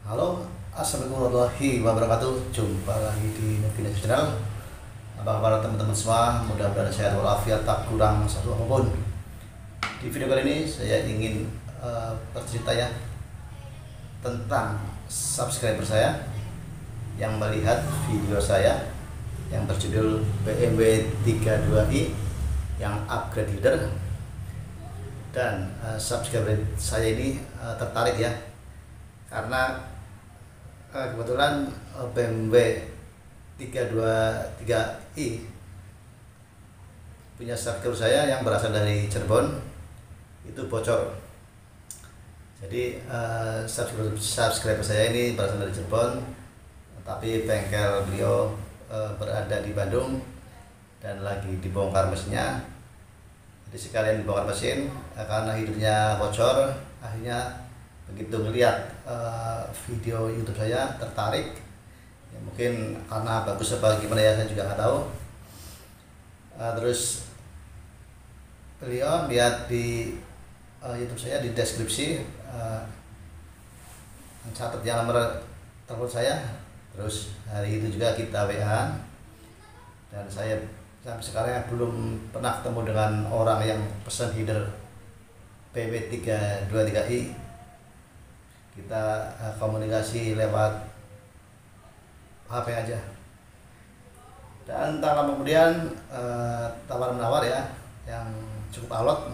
Halo, assalamualaikum warahmatullahi wabarakatuh. Jumpa lagi di Novina Channel. Apa kabar teman-teman semua? Mudah-mudahan sehat walafiat, tak kurang satu apapun. Di video kali ini saya ingin bercerita ya tentang subscriber saya yang melihat video saya yang berjudul BMW 32i yang upgrade header, dan subscriber saya ini tertarik ya karena kebetulan BMW 323i punya subscriber saya yang berasal dari Cirebon itu bocor. Jadi subscriber saya ini berasal dari Cirebon, tapi bengkel beliau berada di Bandung dan lagi dibongkar mesinnya. Jadi sekalian dibongkar mesin karena hidupnya bocor, akhirnya begitu melihat video YouTube saya tertarik ya, mungkin karena bagus apa gimana ya, saya juga nggak tahu. Terus beliau lihat di YouTube saya, di deskripsi catat yang nomor telepon saya. Terus hari itu juga kita WA, dan saya sampai sekarang belum pernah ketemu dengan orang yang pesan header BMW 323i. Kita komunikasi lewat HP aja, dan tak lama kemudian tawar-menawar ya yang cukup alot,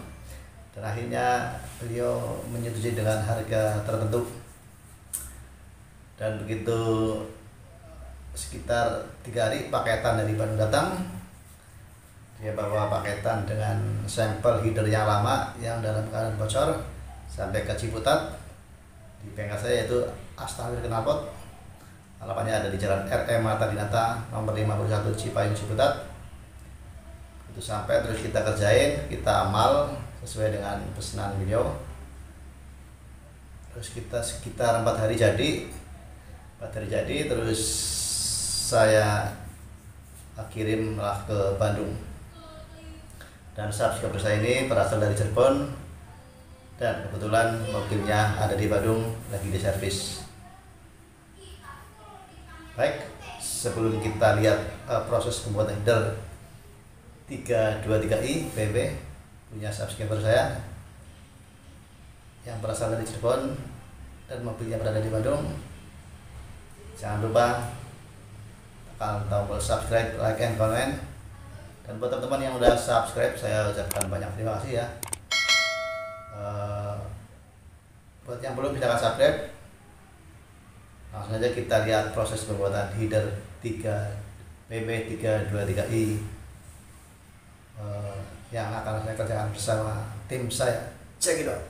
dan akhirnya beliau menyetujui dengan harga tertentu. Dan begitu sekitar 3 hari paketan dari Bandung datang, dia bawa paketan dengan sampel header yang lama yang dalam keadaan bocor sampai ke Ciputat di bengkel saya, yaitu Astawir Knalpot. Alamatnya ada di Jalan RM Marta Dinata nomor 51 Cipayung Ciputat. Itu sampai, terus kita kerjain, kita amal sesuai dengan pesanan beliau. Terus kita sekitar 4 hari jadi, terus saya kirimlah ke Bandung. Dan subscriber saya ini berasal dari Cirebon, dan kebetulan mobilnya ada di Bandung, lagi diservis. Baik, sebelum kita lihat proses pembuatan header 323i BMW punya subscriber saya yang berasal dari Cirebon dan mobilnya berada di Bandung, jangan lupa tekan tombol subscribe, like, and comment. Dan buat teman-teman yang udah subscribe, saya ucapkan banyak terima kasih ya. Buat yang belum, silahkan subscribe. Langsung aja kita lihat proses pembuatan header BMW 323i yang akan saya kerjakan bersama tim saya. Check it out.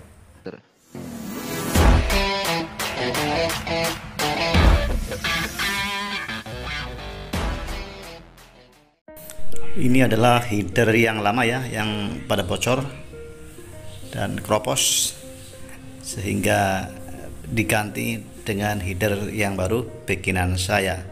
Ini adalah header yang lama ya, yang pada bocor dan kropos, sehingga diganti dengan header yang baru bikinan saya.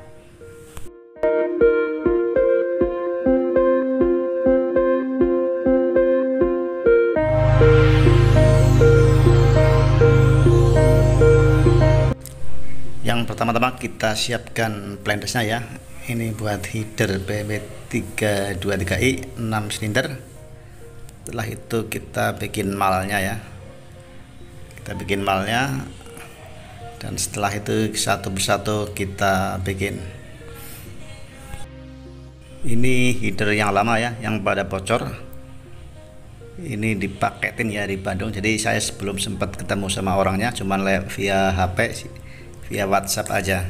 Yang pertama-tama kita siapkan plantesnya ya. Ini buat header BMW 323i 6 silinder. Setelah itu kita bikin malnya ya. Kita bikin malnya, dan setelah itu satu persatu kita bikin. Ini header yang lama ya, yang pada bocor. Ini dipaketin ya di Bandung. Jadi saya sebelum sempat ketemu sama orangnya, cuman via HP, via WhatsApp aja.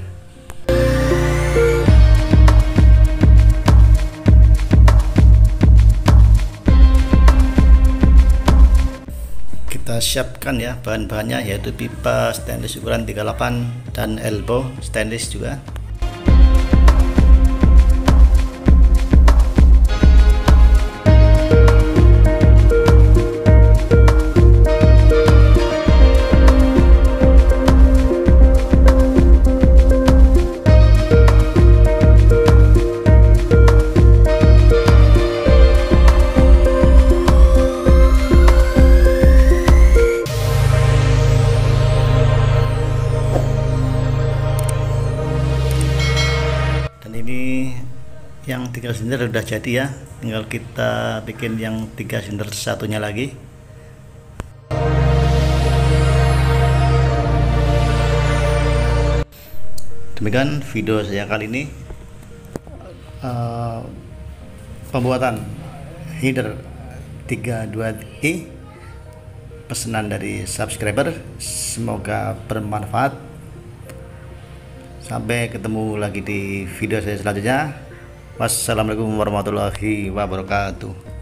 Kita siapkan ya bahan-bahannya, yaitu pipa stainless ukuran 38 dan elbow stainless juga. 3 silinder udah jadi ya, tinggal kita bikin yang 3 silinder satunya lagi. Demikian video saya kali ini, pembuatan header 32i pesanan dari subscriber. Semoga bermanfaat. Sampai ketemu lagi di video saya selanjutnya. Wassalamualaikum warahmatullahi wabarakatuh.